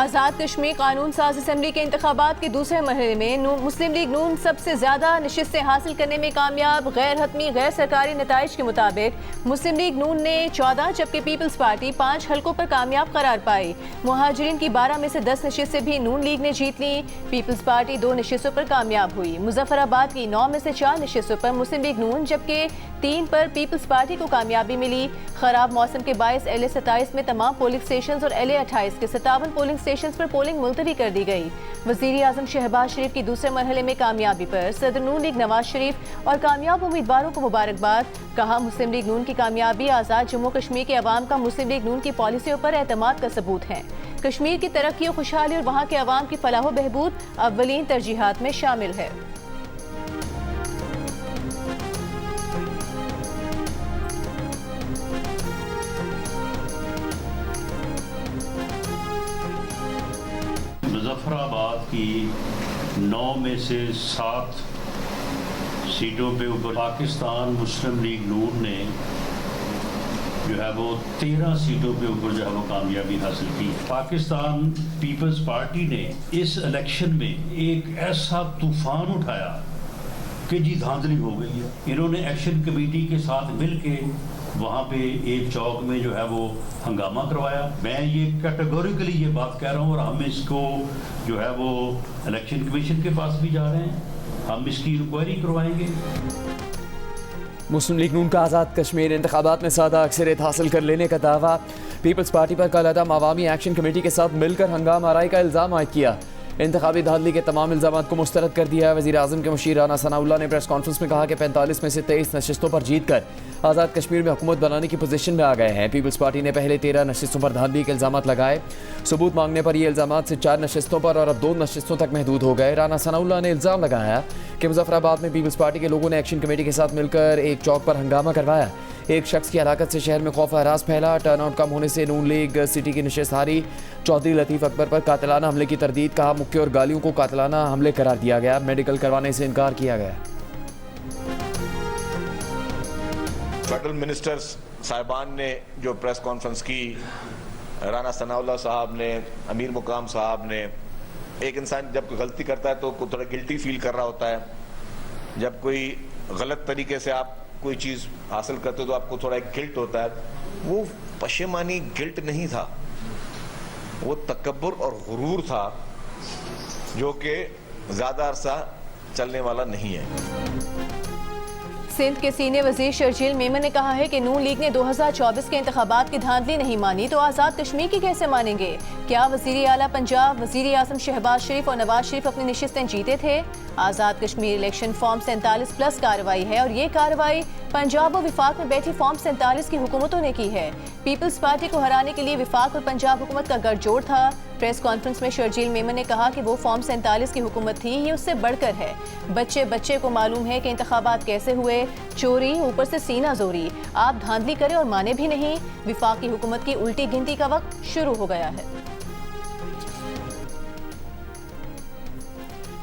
आज़ाद कश्मीर कानून साज असम्बली के इंतखाबात के दूसरे मरहले में मुस्लिम लीग नून सबसे ज़्यादा नशिस्तें हासिल करने में कामयाब। गैर हतमी गैर सरकारी नताइज के मुताबिक मुस्लिम लीग नून ने 14 जबकि पीपल्स पार्टी 5 हलकों पर कामयाब करार पाई। मुहाजिरीन की 12 में से 10 नशिस्तें भी नून लीग ने जीत ली। पीपल्स पार्टी 2 नशिस्तों पर कामयाब हुई। मुजफ्फराबाद की 9 में से 4 नशिस्तों पर मुस्लिम लीग नून जबकि 3 पर पीपल्स पार्टी को कामयाबी मिली। खराब मौसम के बायस LA 27 में तमाम पोलिंग स्टेशन और LA 28 के 57 पोलिंग स्टेशन पर पोलिंग मुलतवी कर दी गई। वज़ीर आज़म शहबाज शरीफ की दूसरे मरहले में कामयाबी पर सदर नून लीग नवाज शरीफ और कामयाब उम्मीदवारों को मुबारकबाद। कहा, मुस्लिम लीग नून की कामयाबी आज़ाद जम्मू कश्मीर के अवाम का मुस्लिम लीग नून की पॉलिसियों पर एतमाद का सबूत है। कश्मीर की तरक्की और खुशहाली और वहाँ के अवाम की फलाह बहबूद अव्वलीन तरजीहात में शामिल है। मुजफ्फराबाद की 9 में से 7 सीटों पे ऊपर पाकिस्तान मुस्लिम लीग नून ने जो है वो 13 सीटों पे ऊपर जो है वो कामयाबी हासिल की। पाकिस्तान पीपल्स पार्टी ने इस इलेक्शन में एक ऐसा तूफान उठाया कि जी धांधली हो गई है। इन्होंने एक्शन कमेटी के साथ मिल के वहाँ पे एक चौक में जो है वो हंगामा करवाया। मैं ये कैटेगोरिकली ये बात कह रहा हूँ और हम इसको जो है वो इलेक्शन कमीशन के पास भी जा रहे हैं, हम इसकी इंक्वायरी करवाएंगे। मुस्लिम लीग नून का आज़ाद कश्मीर इंतखाबात में सादा अक्सरियत हासिल कर लेने का दावा। पीपल्स पार्टी पर कल अदम अवामी एक्शन कमेटी के साथ मिलकर हंगामा आराई का इल्ज़ाम आयद किया। इंतखाबी धांधली के तमाम इल्ज़ाम को मुस्तरद कर दिया। वज़ीर आज़म के मुशीर राना सनाउल्लाह ने प्रेस कॉन्फ्रेंस में कहा कि 45 में से 23 नशिस्तों पर जीत कर आज़ाद कश्मीर में हुकूमत बनाने की पोजीशन में आ गए हैं। पीपल्स पार्टी ने पहले 13 नशिस्तों पर धांधली के इल्ज़ाम लगाए। सबूत मांगने पर ये इल्ज़ाम से 4 नशिस्तों पर और अब 2 नशिस्तों तक महदूद हो गए। राना सनाउल्लाह ने इल्ज़ाम लगाया कि मुजफ्फराबाद में पीपल्स पार्टी के लोगों ने एक्शन कमेटी के साथ मिलकर एक चौक पर हंगामा करवाया। एक शख्स की हलाकत से शहर में खौफ हरास फैला। टर्नआउट कम होने से नून लीग सिटी की नशिस्त हारी। चौधरी लतीफ़ अकबर पर कातिलाना हमले की तरदीद। कहा, मुक्के और गालियों को कातिलाना हमले करार दिया गया। मेडिकल करवाने से इनकार किया गया। फेडरल मिनिस्टर्स साहिबान ने जो प्रेस कॉन्फ्रेंस की, राना सनाउल्लाह साहब ने, अमीर मुकाम साहब ने, एक इंसान जब कोई गलती करता है तो थोड़ा गिल्टी फील कर रहा होता है। जब कोई गलत तरीके से आप कोई चीज़ हासिल करते हो तो आपको थोड़ा एक गिल्ट होता है। वो पशेमानी गिल्ट नहीं था, वो तकब्बुर और गुरूर था जो कि ज़्यादा अरसा चलने वाला नहीं है। सिंध के सीनियर वजीर शर्जील मेमन ने कहा है कि नून लीग ने 2024 के इंतखाबात की धांधली नहीं मानी तो आज़ाद कश्मीर की कैसे मानेंगे। क्या वजीर आला पंजाब वजीर आज़म शहबाज शरीफ और नवाज शरीफ अपनी नशिस्तें जीते थे। आज़ाद कश्मीर इलेक्शन फॉर्म 47+ कार्रवाई है और ये कार्रवाई पंजाब और विफाक में बैठी फॉर्म 47 की हुकूमतों ने की है। पीपल्स पार्टी को हराने के लिए विफाक और पंजाब हुकूमत का गठजोड़ था। प्रेस कॉन्फ्रेंस में शर्जील मेमन ने कहा कि वो फॉर्म 47 की हुकूमत थी, ये उससे बढ़कर है। बच्चे बच्चे को मालूम है कि इंतखाबात कैसे हुए। चोरी ऊपर से सीना जोरी, आप धांधली करें और माने भी नहीं। विफाक की हुकूमत की उल्टी गिनती का वक्त शुरू हो गया है।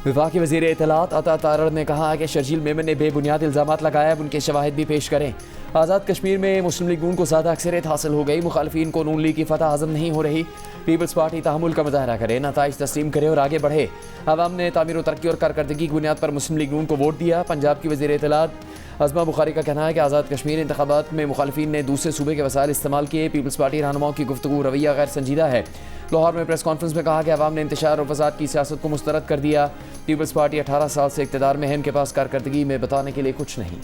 विफाकी वज़ीर इत्तलात अता तारड़ ने कहा कि शर्जील मेमन ने बेबुनियाद इल्ज़ामात लगाए, अब उनके शवाहिद भी पेश करें। आज़ाद कश्मीर में मुस्लिम लीग नून को ज़्यादा अक्सरियत हासिल हो गई। मुखालफिन को नून लीग की फतह हज़म नहीं हो रही। पीपल्स पार्टी तहमुल का मुजाहरा करे, नताइज तस्लीम करे और आगे बढ़े। अवाम ने तामीर तरक्की और कारकर्दगी की बुनियाद पर मुस्लिम लीग नून को वोट दिया। पंजाब की वज़ीर इत्तलात अज़मा बुखारी का कहना है कि आज़ाद कश्मीर इंतखाबात में मुखालफिन ने दूसरे सूबे के वसाइल इस्तेमाल किए। पीपल्स पार्टी रहनुमाओं की गुफ्तगू रवैया गैर संजीदा है। लाहौर में प्रेस कॉन्फ्रेंस में कहा कि अवाम ने इंतशार और फसाद की सियासत को मुस्तरद कर दिया। पीपल्स पार्टी 18 साल से इक़्तिदार में है, इनके पास कारकर्दगी में बताने के लिए कुछ नहीं।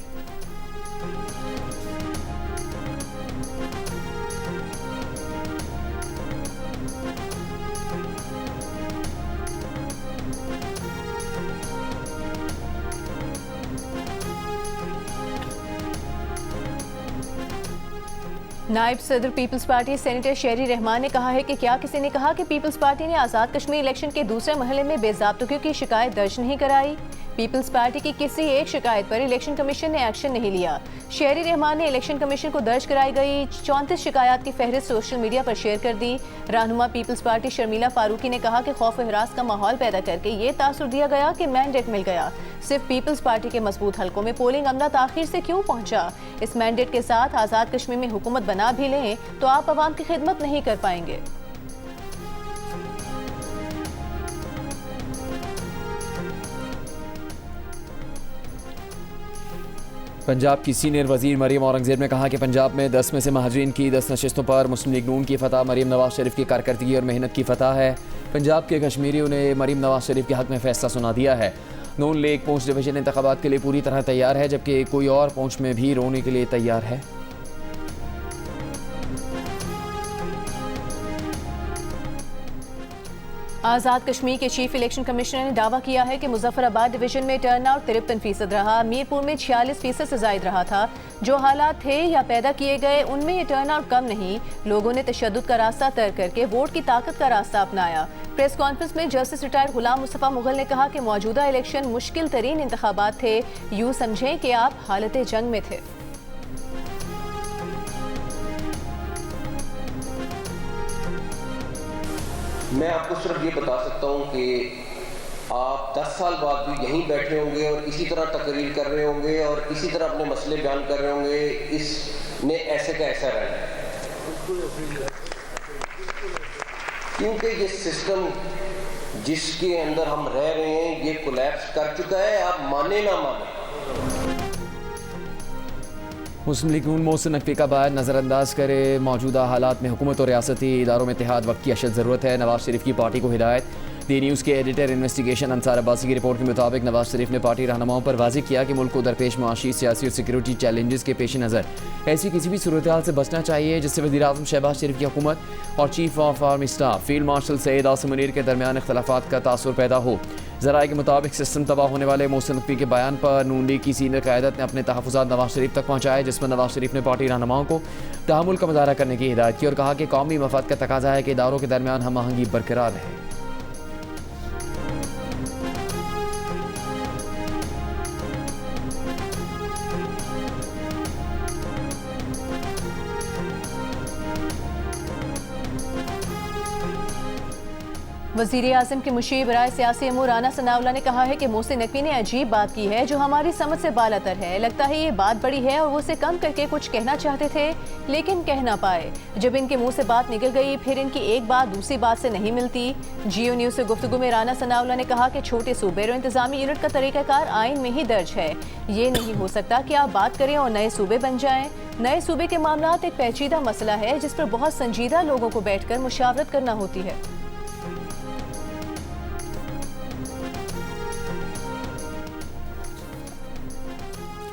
नायब सदर पीपल्स पार्टी सेनेटर शेरी रहमान ने कहा है कि क्या किसी ने कहा कि पीपल्स पार्टी ने आज़ाद कश्मीर इलेक्शन के दूसरे मरहले में बेज़ाब्तगी की शिकायत दर्ज नहीं कराई। पीपल्स पार्टी की किसी एक शिकायत पर इलेक्शन कमीशन ने एक्शन नहीं लिया। शेरी रहमान ने इलेक्शन कमीशन को दर्ज कराई गई 34 शिकायत की फहरिस्त सोशल मीडिया पर शेयर कर दी। रहनुमा पीपल्स पार्टी शर्मिला फारूकी ने कहा कि खौफ हिरास का माहौल पैदा करके ये तासुर दिया गया कि मैंडेट मिल गया। सिर्फ पीपल्स पार्टी के मजबूत हलकों में पोलिंग अमला ताखिर से क्यों पहुंचा। इस मैंडेट के साथ आज़ाद कश्मीर में हुकूमत बना भी लें तो आप अवाम की खिदमत नहीं कर पाएंगे। पंजाब की सीनियर वजीर मरीम औरंगजेब ने कहा कि पंजाब में 10 में से महाजरीन की 10 नशिस्तों पर मुस्लिम लीग नून की फतह मरीम नवाज शरीफ की कारकर्दगी और मेहनत की फतह है। पंजाब के कश्मीरियों ने मरीम नवाज शरीफ के हक में फैसला सुना दिया है। नून लीग पूंछ डिवीजन इंतखाबात के लिए पूरी तरह तैयार है, जबकि कोई और पूंछ में भी रोने के लिए तैयार है। आज़ाद कश्मीर के चीफ इलेक्शन कमिश्नर ने दावा किया है कि मुजफ्फराबाद डिवीजन में टर्नआउट 53% रहा, मीरपुर में 46% से जायद रहा था। जो हालात थे या पैदा किए गए उनमें ये टर्नआउट कम नहीं। लोगों ने तशद्दुद का रास्ता तय करके वोट की ताकत का रास्ता अपनाया। प्रेस कॉन्फ्रेंस में जस्टिस रिटायर्ड गुलाम मुस्तफ़ा मुगल ने कहा कि मौजूदा इलेक्शन मुश्किल तरीन इंतखाबात थे, यूँ समझें कि आप हालत जंग में थे। मैं आपको सिर्फ ये बता सकता हूँ कि आप 10 साल बाद भी यहीं बैठे होंगे और इसी तरह तकरीर कर रहे होंगे और इसी तरह अपने मसले बयान कर रहे होंगे। इसने ऐसे का ऐसा रहना है, क्योंकि ये सिस्टम जिसके अंदर हम रह रहे हैं ये कोलैप्स कर चुका है, आप माने ना माने। मुस्लिम लीग नून मोहसिन नकवी का बयान नज़रअंदाज करे। मौजूदा हालात में हुकूमत और रियासती इदारों में इत्तेहाद वक्त की अशद ज़रूरत है। नवाज शरीफ की पार्टी को हिदायत। दी न्यूज़ के एडिटर इन्वेस्टिगेशन अंसार अब्बासी की रिपोर्ट के मुताबिक नवाज शरीफ ने पार्टी रहनुमाओं पर वाज़ेह किया कि मुल्क को दरपेश मुआशी, सियासी और सिक्योरिटी चैलेंजेस के पेश नज़र ऐसी किसी भी सूरत हाल से बचना चाहिए जिससे वज़ीर आज़म शहबाज शरीफ की हुकूमत और chief of army staff field marshal Syed Asim Munir के दरमियान इख्तलाफात का तासुर पैदा हो। ज़राए के मुताबिक सिस्टम तबाह होने वाले मोहसिन नकवी के बयान पर नून लीग की सीनियर क़यादत ने अपने तहफ़्फ़ुज़ात नवाज शरीफ तक पहुँचाए, जिसमें नवाज शरीफ ने पार्टी रहनुमाओं को तहम्मुल का मुज़ाहरा करने की हिदायत की और कहा कि कौमी मफाद का तकाज़ा है कि इदारों के दरमियान हम आहंगी बरकरार रहे। वज़ीर आज़म के मुशीर बराए सियासी अमूर राना सनाउल्लाह ने कहा है कि मोहसिन नकवी ने अजीब बात की है जो हमारी समझ से बालातर है। लगता है ये बात बड़ी है और वो उसे कम करके कुछ कहना चाहते थे लेकिन कह ना पाए। जब इनके मुंह से बात निकल गई फिर इनकी एक बात दूसरी बात से नहीं मिलती। जियो न्यूज़ से गुफ्तगू में राना सनाउल्लाह ने कहा कि छोटे सूबे और इंतजामी यूनिट का तरीक़ाकार आइन में ही दर्ज है। ये नहीं हो सकता कि आप बात करें और नए सूबे बन जाएं। नए सूबे के मामलात एक पेचीदा मसला है जिस पर बहुत संजीदा लोगों को बैठकर मुशावरत करना होती है।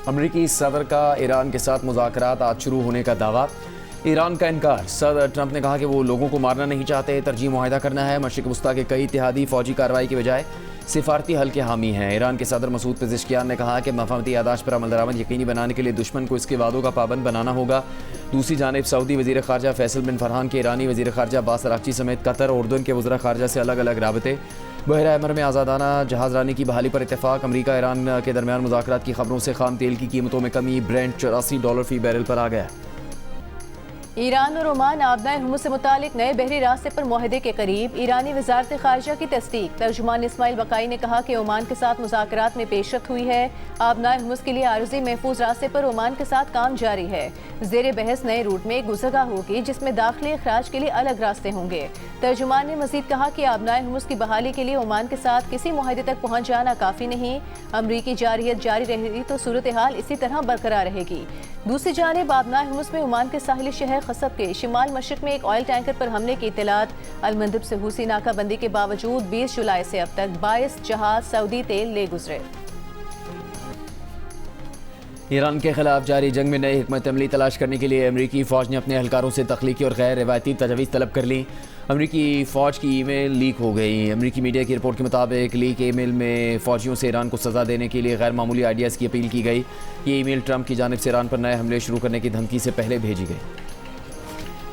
अमरीकी सदर का ईरान के साथ मुज़ाकरात आज शुरू होने का दावा। ईरान का इनकार। सदर ट्रंप ने कहा कि वो लोगों को मारना नहीं चाहते, तरजीह मुआहिदा करना है। मशरिक़ वस्ता के कई इत्तेहादी फ़ौजी कार्रवाई के बजाय सिफारती हल के हामी हैं। ईरान के सदर मसूद पेज़ेश्कियान ने कहा कि मफाहमती यादाश्त पर अमल दरामद यकीनी बनाने के लिए दुश्मन को इसके वादों का पाबंद बनाना होगा। दूसरी जानिब सऊदी वज़ीर ख़ारजा फैसल बिन फरहान के ईरानी वज़ीर ख़ारजा अब्बास अराग़ची समेत कतर और उर्दन के वज़रा ख़ारजा से अलग अलग राबते। बहरा अमर में आज़ादाना जहाज़रानी की बहाली पर इत्तेफाक। अमरीका ईरान के दरमियान मुज़ाकरात की खबरों से खाम तेल की कीमतों में कमी। ब्रेंट $84 फ़ी बैरल पर आ गया। ईरान और ओमान आबनाए हुर्मुज़ से मुतालिक नए बहरी रास्ते पर मुआहदे के करीब। ईरानी वज़ारत ख़ारजा की तस्दीक। तर्जुमान इस्माइल बकाई ने कहा कि ओमान के साथ मुज़ाकरात में पेशरफ्त हुई है। आबनाए हुर्मुज़ के लिए आर्ज़ी महफूज रास्ते पर ओमान के साथ काम जारी है। ज़ेर बहस नए रूट में एक गुज़रगाह होगी जिसमें दाखिली अखराज के लिए अलग रास्ते होंगे। तर्जुमान ने मज़ीद कहा कि आबनाए हुर्मुज़ की बहाली के लिए ओमान के साथ किसी मुआहदे तक पहुँच जाना काफ़ी नहीं। अमरीकी जारियत जारी रही तो सूरत हाल इसी तरह बरकरार रहेगी। दूसरी जानिब आबनाए हुर्मुज़ में ओमान के साहिली शहर खसब के शिमाल मशरिक में एक ऑयल टैंकर पर हमले की इत्तलात। अलमंदब से हूसी नाकाबंदी के बावजूद 20 जुलाई से अब तक 22 जहाज सऊदी तेल ले गुजरे। ईरान के खिलाफ जारी जंग में नई हिकमत अमली तलाश करने के लिए अमरीकी फ़ौज ने अपने एहलकारों से तख्लीकी और गैर रिवायती तजवीज़ तलब कर ली। अमरीकी फ़ौज की ईमेल लीक हो गई। अमरीकी मीडिया की रिपोर्ट के मुताबिक लीक ईमेल में फ़ौजियों से ईरान को सज़ा देने के लिए गैर मामूली आइडियाज़ की अपील की गई। ये ईमेल ट्रंप की जानिब से ईरान पर नए हमले शुरू करने की धमकी से पहले भेजी गई।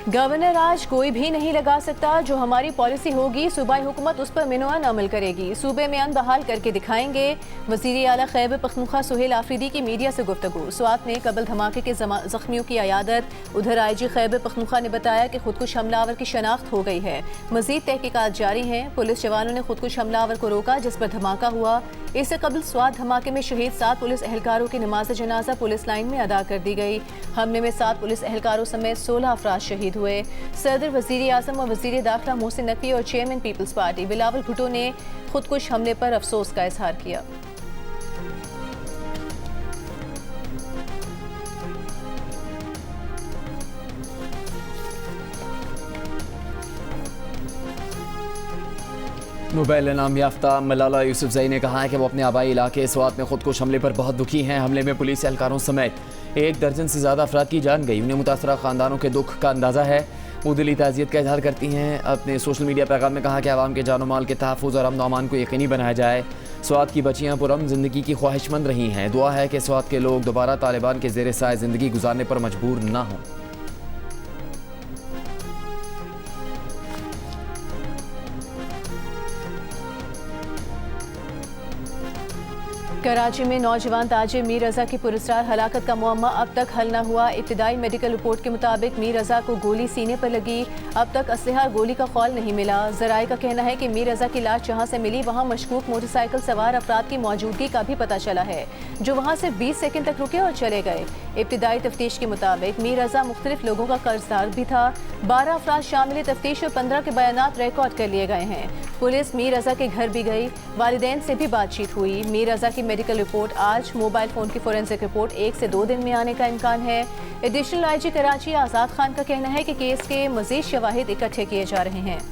गवर्नर आज कोई भी नहीं लगा सकता। जो हमारी पॉलिसी होगी सूबाई हुकूमत उस पर मिनोअन अमल करेगी। सूबे में अन बहाल करके दिखाएंगे। वज़ीर आला खैबर पख्तूनख्वा सुहेल आफरीदी की मीडिया से गुफ्तगू। स्वात में कबल धमाके के जख्मियों की अयादत। उधर IG खैबर पख्तूनख्वा ने बताया कि खुदकुश हमलावर की शनाख्त हो गई है। मजीद तहकीकात जारी हैं। पुलिस जवानों ने खुदकुश हमलावर को रोका जिस पर धमाका हुआ। इससे कबल स्वात धमाके में शहीद 7 पुलिस एहलकारों की नमाज जनाजा पुलिस लाइन में अदा कर दी गई। हमले में 7 पुलिस एहलकारों समेत 16 अफराद शहीद हुए। सदर वज़ीर आज़म और वज़ीर दाखिला मोहसिन नकवी और चेयरमैन पीपल्स पार्टी बिलावल भुट्टो ने खुदकुश हमले पर अफसोस का इजहार किया। नोबेल इनाम याफ्ता मलाला यूसुफजई ने कहा है कि वो अपने आबाई इलाके स्वात में खुदकुश हमले पर बहुत दुखी हैं। हमले में पुलिस एहलकारों समेत 1 दर्जन से ज़्यादा अफराद की जान गई। उन्हें मुतासरा ख़ानदानों के दुख का अंदाज़ा है। वो दिली ताज़ियत का इजहार करती हैं। अपने सोशल मीडिया पैगाम में कहा कि आवाम के जानो माल के तहफ़्फ़ुज़ और अमन व अमान को यकीनी बनाया जाए। स्वात की बच्चियाँ पुरअमन ज़िंदगी की ख्वाहिशमंद रही हैं। दुआ है कि स्वात के लोग दोबारा तालिबान के ज़ेर साए ज़िंदगी गुजारने पर मजबूर ना हों। कराची में नौजवान ताजिर मीर रजा की पुरस्कार हलाकत का मुअम्मा अब तक हल न हुआ। इब्तिदाई मेडिकल रिपोर्ट के मुताबिक मीर रजा को गोली सीने पर लगी। अब तक असलहा गोली का खौल नहीं मिला। ज़राए का कहना है कि मीर रजा की लाश जहां से मिली वहां मशकूक मोटरसाइकिल सवार अफराद की मौजूदगी का भी पता चला है, जो वहां सिर्फ 20 सेकंड तक रुके और चले गए। इब्तिदाई तफ्तीश के मुताबिक मीर रजा मुख्तलिफ लोगों का कर्जदार भी था। 12 अफराद शामिल तफ्तीश और 15 के बयानात रिकॉर्ड कर लिए गए हैं। पुलिस मीर रजा के घर भी गई। वालिदैन से भी बातचीत हुई। मीर रजा की मेडिकल रिपोर्ट आज, मोबाइल फ़ोन की फोरेंसिक रिपोर्ट 1 से 2 दिन में आने का इम्कान है। एडिशनल आईजी कराची आज़ाद खान का कहना है कि केस के मज़ीद शवाहिद इकट्ठे किए जा रहे हैं।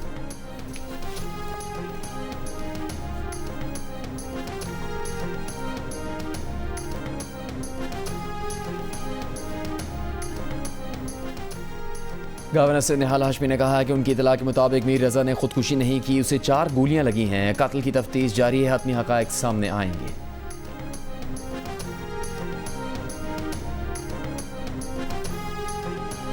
गवर्नर से निहाल हाशमी ने कहा है कि उनकी इतला के मुताबिक मीर रजा ने खुदकुशी नहीं की, उसे 4 गोलियां लगी हैं। कत्ल की तफ्तीश जारी है, हतमी हक़ाइक़ सामने आएंगे।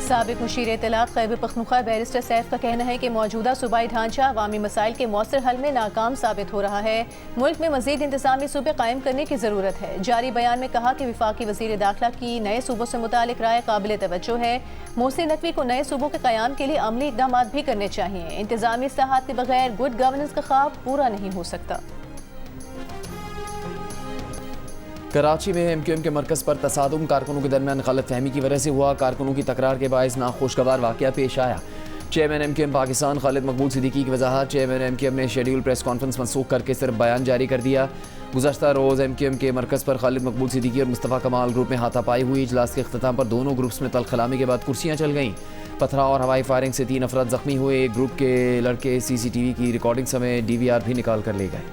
साबिक मुशीर इत्तलात खैबर पख्तूनख्वा बैरिस्टर सैफ का कहना है कि मौजूदा सूबाई ढांचा अवामी मसाइल के मौसर हल में नाकाम साबित हो रहा है। मुल्क में मजीद इंतजामी सूबे कायम करने की ज़रूरत है। जारी बयान में कहा कि विफाकी वज़ीर दाखिला की नए सूबों से मुतालिक राय काबिल तवज्जो है। मोहसिन नकवी को नए सूबों के क़याम के लिए अमली इक़दाम भी करने चाहिए। इंतजामी इस्लाहात के बगैर गुड गवर्नेंस का ख्वाब पूरा नहीं हो सकता। कराची में MQM के मरकज़ पर तसादुम कारकुनों के दरमियान गलत फहमी की वजह से हुआ। कारकुनों की तकरार के बायस नाखुशगवार वाक़या पेश आया। चेयरमैन MQM पाकिस्तान खालिद मकबूल सिद्दीकी की वजाहत। चेयरमैन MQM ने शेड्यूल प्रेस कॉन्फ्रेंस मनसूख करके सिर्फ बयान जारी कर दिया। गुज़श्ता रोज़ MQM के मरकज़ पर खालिद मकबूल सिद्दीकी और मुस्तफ़ा कमाल ग्रुप में हाथापाई हुई। इजलास के अख्ताम पर दोनों ग्रुप्स में तलखलामी के बाद कुर्सियाँ चल गईं। पथराव और हवाई फायरिंग से 3 अफराद जख्मी हुए। एक ग्रुप के लड़के CCTV की रिकॉर्डिंग समय DVR भी निकाल कर ले गए।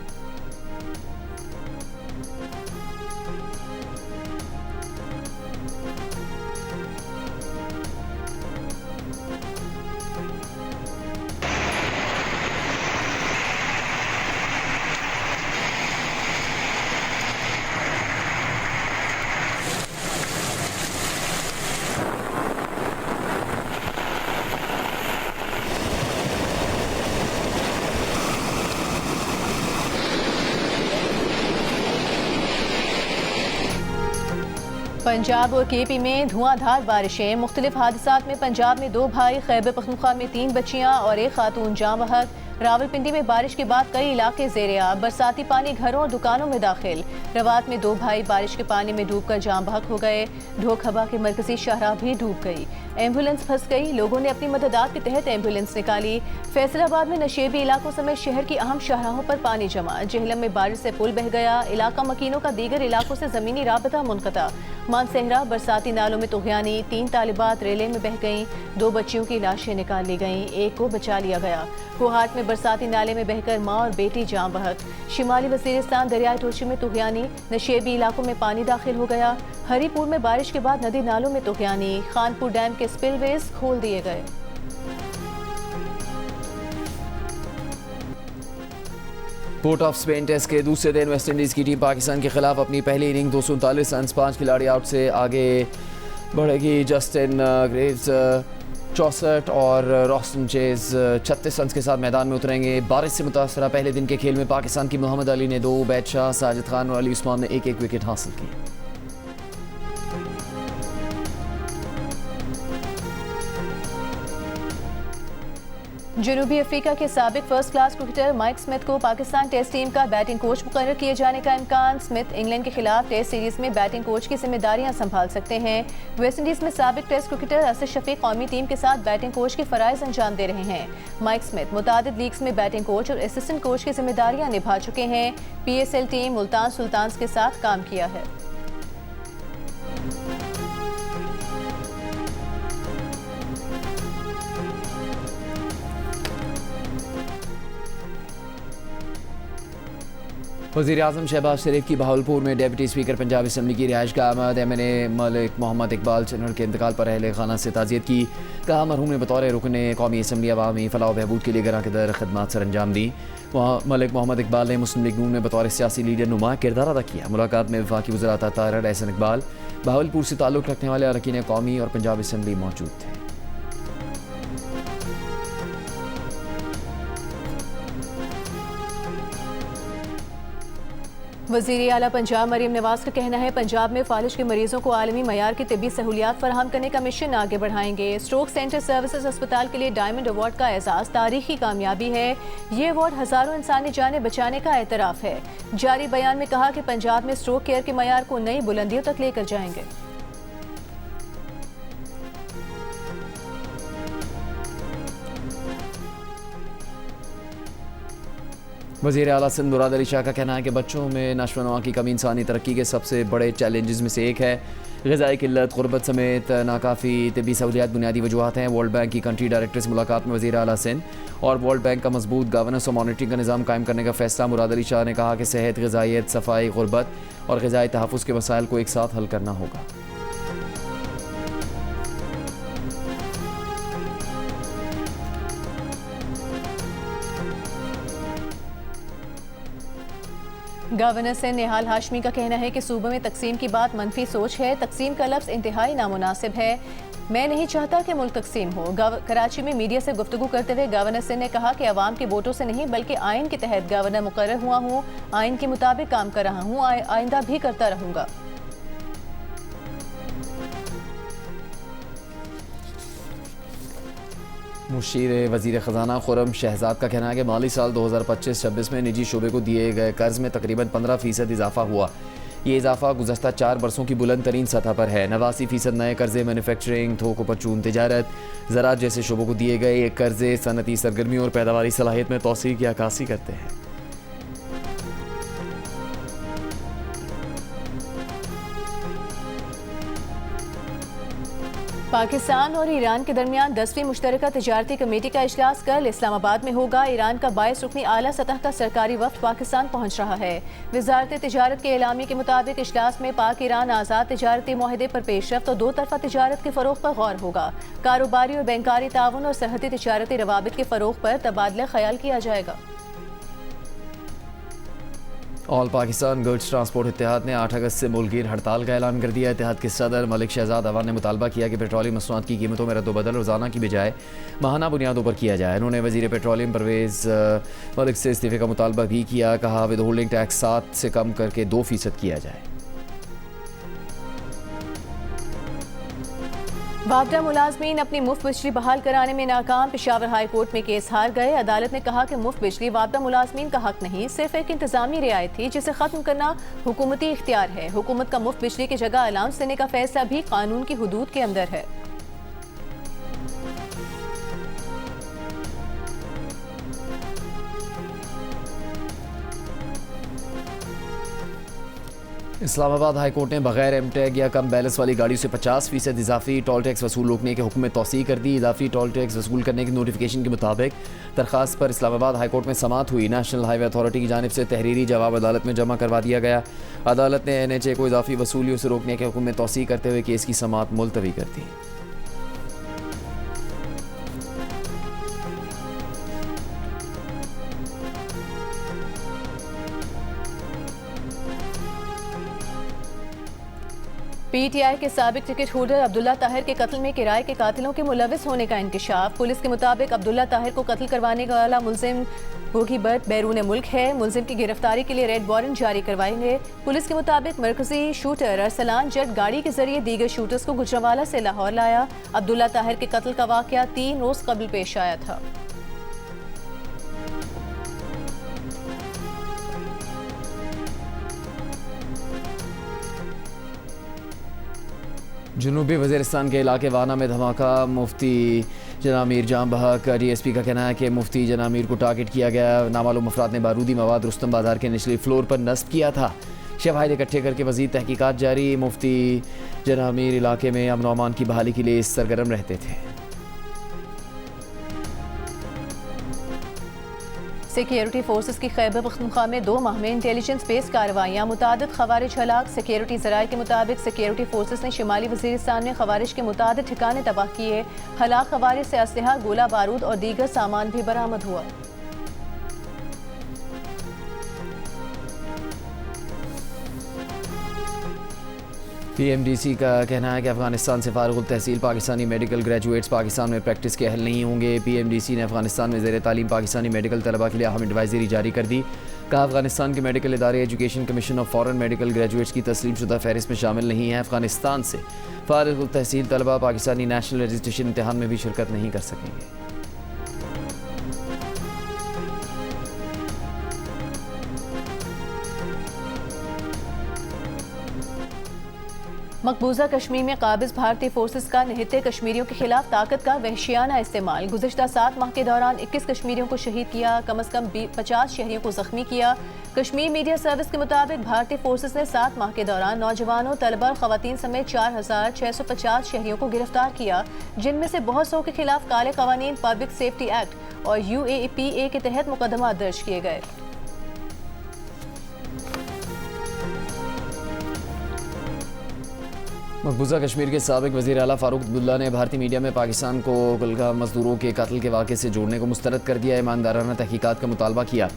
पंजाब और KP में धुआंधार बारिशें। मुख्तलिफ हादसात में पंजाब में 2 भाई, खैबर पख्तूनख्वा में 3 बच्चियां और 1 खातून जाँ बहक। रावलपिंडी में बारिश के बाद कई इलाके ज़ेर-ए-आब। बरसाती पानी घरों और दुकानों में दाखिल। रवात में 2 भाई बारिश के पानी में डूबकर जाँ बहक हो गए। ढोखबा के मरकजी शाहराह भी डूब गई। एम्बुलेंस फंस गई। लोगों ने अपनी मददात के तहत एम्बुलेंस निकाली। फैसलाबाद में नशेबी इलाकों समेत शहर की अहम शाहराहों पर पानी जमा। जेहलम में बारिश से पुल बह गया। इलाका मकीनों का दीगर इलाकों से ज़मीनी राबता मुनक़ता। मानसहरा बरसाती नालों में तुग़यानी। 3 तालिबात रेले में बह गईं। 2 बच्चियों की लाशें निकाल ली गईं। 1 को बचा लिया गया। कोहाट में बरसाती नाले में बहकर माँ और बेटी जाँ बहक। शिमाली वज़ीरिस्तान दरियाई टोशी में तुग़यानी। नशेबी इलाकों में पानी दाखिल हो गया। हरीपुर में बारिश के बाद नदी नालों में तुग़यानी। खानपुर डैम के स्पिलवेज खोल दिए गए। पोर्ट ऑफ स्पेन टेस्ट के दूसरे दिन वेस्ट इंडीज़ की टीम पाकिस्तान के खिलाफ अपनी पहली इनिंग 239 रन 5 खिलाड़ी आउट से आगे बढ़ेगी। जस्टिन ग्रेव्स 64 और रोस्टन चेज 36 रन के साथ मैदान में उतरेंगे। बारिश से मुतासरा पहले दिन के खेल में पाकिस्तान की मोहम्मद अली ने 2, बैदशाह, साजिद खान और अली उस्मान ने 1-1 विकेट हासिल की। जनूबी अफ्रीका के साबिक first class cricketer Mike Smith को पाकिस्तान टेस्ट टीम का बैटिंग कोच मुकर्रर किए जाने का इम्कान। स्मिथ इंग्लैंड के खिलाफ टेस्ट सीरीज में बैटिंग कोच की जिम्मेदारियां संभाल सकते हैं। वेस्ट इंडीज में साबिक टेस्ट क्रिकेटर असद शफीक कौमी टीम के साथ बैटिंग कोच के फराइज अंजाम दे रहे हैं। माइक स्मिथ मुतादिद लीग्स में बैटिंग कोच और असिस्टेंट कोच की जिम्मेदारियां निभा चुके हैं। PSL टीम मुल्तान सुल्तान्स के साथ काम किया है। वज़ीर-ए-आज़म शहबाज शरीफ की बहावलपुर में डेप्यूटी स्पीकर पंजाब असम्बली की रिहाइश का आमद MNA मलिक मोहम्मद इकबाल चन्नर के इंतकाल पर अहले खाना से ताज़ियत की। कहा मरहूम ने बतौर रुकने कौमी असम्बली अवामी फलाह बहबूद के लिए गरां के दर खदमात सर अंजाम दी। मलिक मोहम्मद इकबाल ने मुस्लिम लीग नून में बतौर सियासी लीडर नुमा किरदार अदा किया। मुलाकात में वफाकी वज़ीर ताहिर एहसन इकबाल, बहावलपुर से ताल्लुक़ रखने वाले अरकान कौमी और पंजाब असम्बली मौजूद थे। वज़ीर आला पंजाब मरीम नवाज का कहना है पंजाब में फालिज के मरीजों को आलमी मयार की तिब्बी सहूलियात फराहम करने का मिशन आगे बढ़ाएंगे। स्ट्रोक सेंटर सर्विसेज अस्पताल के लिए डायमंड अवार्ड का एजाज़ तारीखी कामयाबी है। ये अवार्ड हज़ारों इंसानी जानें बचाने का एतराफ़ है। जारी बयान में कहा कि पंजाब में स्ट्रोक केयर के मयार को नई बुलंदियों तक लेकर जाएंगे। वज़ीर आला सिंध मुराद अली शाह का कहना है कि बच्चों में नशोनुमा की कमी इंसानी तरक्की के सबसे बड़े चैलेंजेस में से एक है। ग़िज़ाई किल्लत, गुरबत समेत नाकाफ़ी तिब्बी सहूलियात बुनियादी वजूहात हैं। वर्ल्ड बैंक की कंट्री डायरेक्टर से मुलाकात में वज़ीर आला सिंध और वर्ल्ड बैंक का मजबूत गवर्नेंस और मॉनिटरिंग का निज़ाम कायम करने का फैसला। मुराद अली शाह ने कहा कि सेहत, ग़िज़ाइयत, सफाई, गुरबत और ग़िज़ाई तहफ़्फ़ुज़ के मसाइल को एक साथ हल करना होगा। गवर्नर से निहाल हाशमी का कहना है कि सूबे में तकसीम की बात मनफी सोच है। तकसीम का लफ्ज़ इंतहाई नामुनासिब है। मैं नहीं चाहता कि मुल्क तकसीम हो। कराची में मीडिया से गुफ्तगू करते हुए गवर्नर सिंह ने कहा कि अवाम के वोटों से नहीं बल्कि आइन के तहत गवर्नर मुकर्रर हुआ हूँ, आइन के मुताबिक काम कर रहा हूँ, आइंदा भी करता रहूँगा। मुशीर वज़ीर ख़ज़ाना खुरम शहजाद का कहना है कि माली साल 2025-26 में निजी शोबे को दिए गए कर्ज़ में तकरीबन 15% इजाफा हुआ। ये इजाफा गुज़श्ता 4 बरसों की बुलंद तरीन सतह पर है। 89% नए कर्ज़े मैन्युफैक्चरिंग, थोक परचून तिजारत, ज़राअत जैसे शोबों को दिए गए। ये कर्ज़े सनती सरगर्मी और पैदावारी सलाहियत में तोसी की अक्कासी करते हैं। पाकिस्तान और ईरान के दरमियान 10वीं मुश्तरका तिजारती कमेटी का इजलास कल इस्लामाबाद में होगा। ईरान का 22 रुकनी आला सतह का सरकारी वफ्द पाकिस्तान पहुंच रहा है। वजारत तिजारत के एलामी के मुताबिक इजलास में पाक ईरान आज़ाद तिजारती मुआहदे पर पेशरफ्त और दो तरफा तिजारत के फ़रोग़ पर गौर होगा। कारोबारी और बैंकारी ताउन और सरहदी तिजारती रवाबित के फ़रोग़ पर तबादला ख्याल किया जाएगा। ऑल पाकिस्तान गुड्स ट्रांसपोर्ट इत्तेहाद ने 8 अगस्त से मुल्कगीर हड़ताल का ऐलान कर दिया। इत्तेहाद के सदर मलिक शहजाद अवान ने मुतालबा किया कि पेट्रोलियम मसनूआत की कीमतों में रद्दबदल रोज़ाना की बजाय माहाना बुनियादों पर किया जाए। उन्होंने वज़ीर पेट्रोलियम परवेज़ मलिक से इस्तीफ़े का मुतालबा भी किया। कहा विद होल्डिंग टैक्स 7 से कम करके 2% किया जाए। वापडा मुलाजमीन अपनी मुफ्त बिजली बहाल कराने में नाकाम। पेशावर हाई कोर्ट में केस हार गए। अदालत ने कहा कि मुफ्त बिजली वापडा मुलाजमीन का हक नहीं, सिर्फ एक इंतजामी रियायत थी जिसे खत्म करना हुकूमती इख्तियार है। हुकूमत का मुफ्त बिजली की जगह अलाउंस देने का फैसला भी कानून की हुदूद के अंदर है। इस्लामाबाद हाई कोर्ट ने बगैर एमटेग या कम बैलेंस वाली गाड़ियों से 50% इजाफी टोल टैक्स वसूल रोकने के हुक्म में तौसीह कर दी। इजाफी टोल टैक्स वसूल करने की नोटिफिकेशन के मुताबिक दरखास्त पर इस्लामाबाद हाई कोर्ट में समाअत हुई। नेशनल हाईवे अथॉरिटी की जानिब से तहरीरी जवाब अदालत में जमा करवा दिया गया। अदालत ने NHA को इजाफी वसूलियों से रोकने के हुक्म में तौसीह करते हुए केस की समाअत मुलतवी कर दी। PTI के साबिक टिकट होल्डर अब्दुल्ला ताहिर के कत्ल में किराए के कातिलों के मुलविस होने का इंकशाफ। पुलिस के मुताबिक अब्दुल्ला ताहिर को कत्ल करवाने वाला मुलजिम गोगी बट बैरून मुल्क है। मुलजिम की गिरफ्तारी के लिए रेड वारंट जारी करवाएंगे। पुलिस के मुताबिक मरकजी शूटर अरसलान जट गाड़ी के जरिए दीगर शूटर्स को गुजरावाला से लाहौर लाया। अब्दुल्ला ताहिर के कत्ल का वाकया 3 रोज कबल पेश आया था। जनूबी वज़ीरिस्तान के इलाके वाना में धमाका। मुफ्ती जनाब मीर जाम बहक DSP का कहना है कि मुफ्ती जनाब मीर को टारगेट किया गया। नामालूम अफराद ने बारूदी मवाद रुस्तम बाजार के निचले फ्लोर पर नस्ब किया था। शवाहिद इकट्ठे करके मज़ीद तहकीकात जारी। मुफ्ती जनाब मीर इलाके में अमन अमान की बहाली के लिए सरगर्म रहते थे। सिक्योरिटी फोर्सेस की खैबर पख्तूनख्वा में 2 माह में इंटेलिजेंस बेस्ड कार्रवाइयाँ, मुतादिद खवारिज हलाक। सिक्योरिटी ज़राए के मुताबिक सिक्योरिटी फोर्सेस ने शिमाली वज़ीरिस्तान में खवारिज के मुतादिद ठिकाने तबाह किए। हलाक खवारिज से असलहा, गोला बारूद और दीगर सामान भी बरामद हुआ। PMDC का कहना है कि अफगानिस्तान से फारुग तहसील पाकिस्तानी मेडिकल ग्रेजुएट्स पाकिस्तान में प्रैक्टिस के अहल नहीं होंगे। PMDC ने अफगानिस्तान में ज़ेर तालीम पाकिस्तानी मेडिकल तलबा के लिए अहम एडवाइजरी जारी कर दी। कहा, अफगानिस्तान के मेडिकल इदारे education commission of foreign medical graduates की तस्लीम शुदा फहरिस्त में शामिल नहीं है। अफगानिस्तान से फारुग तहसील तलबा पाकिस्तानी नेशनल रजिस्ट्रेशन इम्तहान में भी शिरकत नहीं कर सकेंगे। मकबूजा कश्मीर में काबिज भारतीय फोर्सेस का निहत्ते कश्मीरियों के खिलाफ ताकत का वहशियाना इस्तेमाल। गुज़िश्ता 7 माह के दौरान 21 कश्मीरियों को शहीद किया, कम अज़ कम 50 शहरियों को जख्मी किया। कश्मीर मीडिया सर्विस के मुताबिक भारतीय फोर्सेस ने 7 माह के दौरान नौजवानों, तलबा और खवातीन समेत 4650 शहरियों को गिरफ्तार किया, जिनमें से बहुत सौ के खिलाफ काले कवानीन, पब्लिक सेफ्टी एक्ट और UAPA के तहत मुकदमा दर्ज किए गए। मकबूजा कश्मीर के साबिक वज़ीर आला फारूक अब्दुल्ला ने भारतीय मीडिया में पाकिस्तान को कुलगाम मजदूरों के कत्ल के वाक़े से जोड़ने को मुस्तरद कर दिया। ईमानदाराना तहकीकात का मुतालबा किया।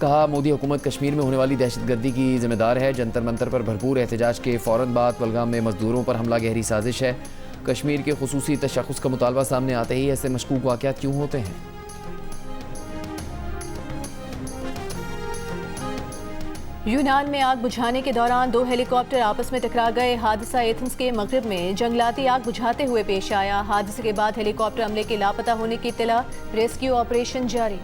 कहा, मोदी हुकूमत कश्मीर में होने वाली दहशतगर्दी की जिम्मेदार है। जंतर मंतर पर भरपूर एहतजाज के फ़ौरन बाद कुलगाम में मजदूरों पर हमला गहरी साजिश है। कश्मीर के खुसूसी तशख़्ख़ुस का मुतालबा सामने आते ही ऐसे मशकूक वाक़यात क्यों होते हैं? यूनान में आग बुझाने के दौरान 2 हेलीकॉप्टर आपस में टकरा गए। हादसा एथेंस के मगरिब में जंगलाती आग बुझाते हुए पेश आया। हादसे के बाद हेलीकॉप्टर अमले के लापता होने की इत्तला, रेस्क्यू ऑपरेशन जारी।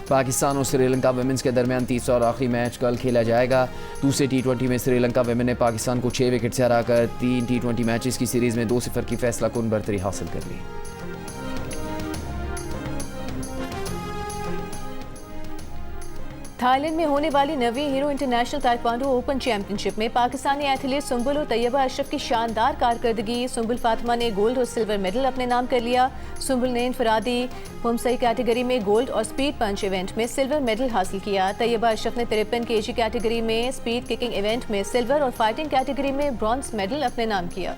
पाकिस्तान और श्रीलंका वुमेन्स के दरमियान तीसरा और आखिरी मैच कल खेला जाएगा। दूसरे T20 में श्रीलंका वुमेन ने पाकिस्तान को 6 विकेट से हराकर 3 T20 मैचेस की सीरीज में 2-0 की फैसला कुन बरतरी हासिल कर ली। थाईलैंड में होने वाली 9वीं hero international taekwondo open championship में पाकिस्तानी एथलीट सुंबुल और तैयबा अशरफ की शानदार कारकर्दगी। सुंबुल फातिमा ने गोल्ड और सिल्वर मेडल अपने नाम कर लिया। सुंबुल ने इनफरादी हुमसई कैटेगरी में गोल्ड और स्पीड पंच इवेंट में सिल्वर मेडल हासिल किया। तैयबा अशरफ ने 53 kg कैटेगरी में स्पीड किकिंग इवेंट में सिल्वर और फाइटिंग कैटेगरी में ब्रॉन्ज मेडल अपने नाम किया।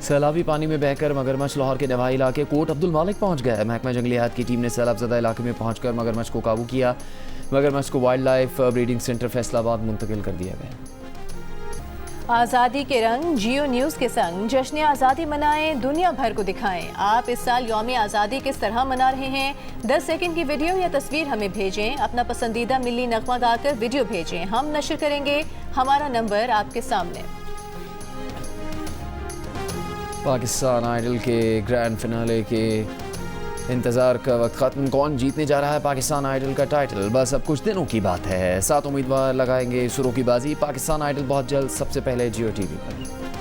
सैलाबी पानी में बहकर मगरमच्छ लाहौर के नवाही इलाके कोट अब्दुल मालिक पहुंच गया। महकमा जंगलियात की टीम ने सैलाबज़दा इलाके में पहुंचकर मगरमच्छ को काबू किया। मगरमच्छ को wild life breeding centre Faisalabad मुंतकिल कर दिया गया। आज़ादी के रंग जियो न्यूज़ के संग जश्न आज़ादी मनाएं, दुनिया भर को दिखाएं। आप इस साल यौम आज़ादी किस तरह मना रहे हैं? 10 सेकंड की वीडियो या तस्वीर हमें भेजें। अपना पसंदीदा मिली नगमा गाकर वीडियो भेजें, हम नशर करेंगे। हमारा नंबर आपके सामने। पाकिस्तान आइडल के ग्रैंड फिनाले के इंतज़ार का वक्त ख़त्म। कौन जीतने जा रहा है पाकिस्तान आइडल का टाइटल? बस अब कुछ दिनों की बात है। 7 उम्मीदवार लगाएंगे सुरों की बाजी। पाकिस्तान आइडल बहुत जल्द, सबसे पहले जियो TV पर।